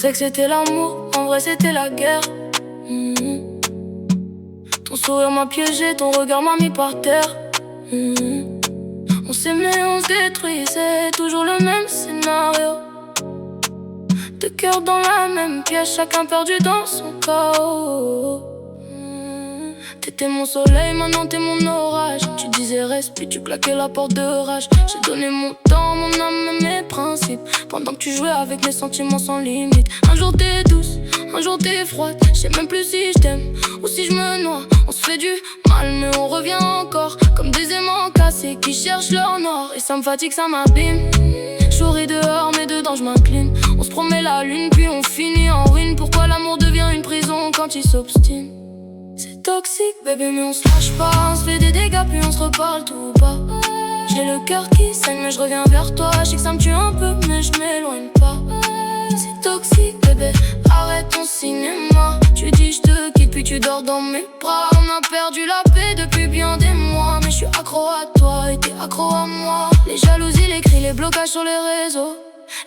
pensais que c'était l'amour, en vrai c'était la guerre. Ton sourire m'a piégé, ton regard m'a mis par terre. On s'aimait, on se détruisait, toujours le même scénario. Deux cœurs dans la même pièce, chacun perdu dans son chaos. T'étais mon soleil, maintenant t'es mon orage. Tu disais reste, puis tu claquais la porte de rage. J'ai donné mon temps, mon âme, mes principes, pendant que tu jouais avec mes sentiments sans limite. Un jour t'es douce, un jour t'es froide. Je sais même plus si je t'aime ou si je me noie. On se fait du mal mais on revient encore, comme des aimants cassés qui cherchent leur nord. Et ça me fatigue, ça m'abîme. Je souris dehors mais dedans je m'incline. On se promet la lune puis on finit en ruine. Pourquoi l'amour devient une prison quand il s'obstine? C'est toxique bébé mais on se lâche pas. On se fait des dégâts puis on se reparle tout bas. J'ai le cœur qui saigne mais je reviens vers toi. Je sais que ça me tue un peu mais je m'éloigne pas. C'est toxique bébé, arrête ton cinéma. Tu dis je te quitte puis tu dors dans mes bras. On a perdu la paix depuis bien des mois, mais je suis accro à toi et t'es accro à moi. Les jalousies, les cris, les blocages sur les réseaux.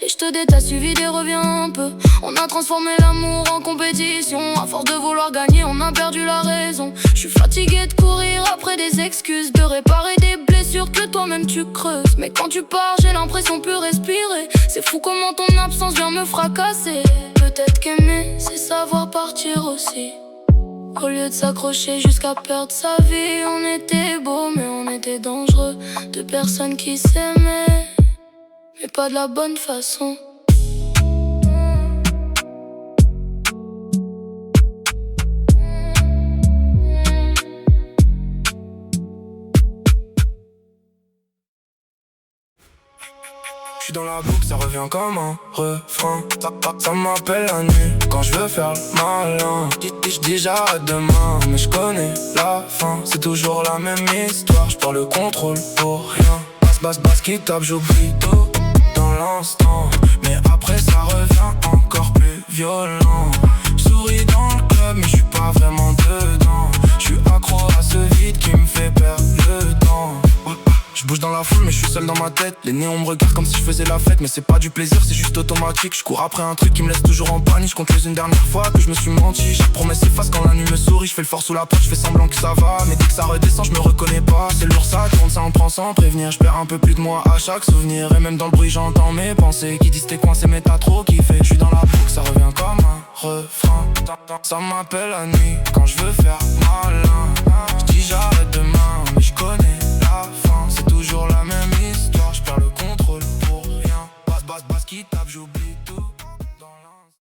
Et je te déteste, tu vides et reviens un peu. On a transformé l'amour en compétition. À force de vouloir gagner, on a perdu la raison. Je suis fatigué de courir après des excuses, de réparer des blessures que toi-même tu creuses. Mais quand tu pars, j'ai l'impression de plus respirer. C'est fou comment ton absence vient me fracasser. Peut-être qu'aimer, c'est savoir partir aussi. Au lieu de s'accrocher jusqu'à perdre sa vie. On était beaux mais on était dangereux. Deux personnes qui s'aimaient mais pas de la bonne façon. J'suis dans la boucle, ça revient comme un refrain. Ça m'appelle la nuit quand je veux faire le malin. J'dis j'arrête demain, mais je connais la fin. C'est toujours la même histoire, j'perds le contrôle pour rien. Basse qui tape, j'oublie tout dans l'instant. Mais après ça revient encore plus violent. J'souris dans le club, mais j'suis pas vraiment dedans. J'suis accro à ce vide qui me fait perdre le temps. Je bouge dans la foule mais je suis seul dans ma tête. Les néons me regardent comme si je faisais la fête. Mais c'est pas du plaisir, c'est juste automatique. Je cours après un truc qui me laisse toujours en panique. Je compte les une dernière fois que je me suis menti. Chaque promesse s'efface quand la nuit me sourit. Je fais le fort sous la porte, je fais semblant que ça va. Mais dès que ça redescend je me reconnais pas. C'est lourd, ça tourne, ça en prend sans prévenir. Je perds un peu plus de moi à chaque souvenir. Et même dans le bruit j'entends mes pensées qui disent t'es coincé mais t'as trop kiffé. Je suis dans la boucle, ça revient comme un refrain. Ça m'appelle la nuit quand je veux faire malin. J'dis j'arrête demain mais je connais la fin. C'est toujours la même histoire, je perds le contrôle pour rien. Basse qui tape, j'oublie.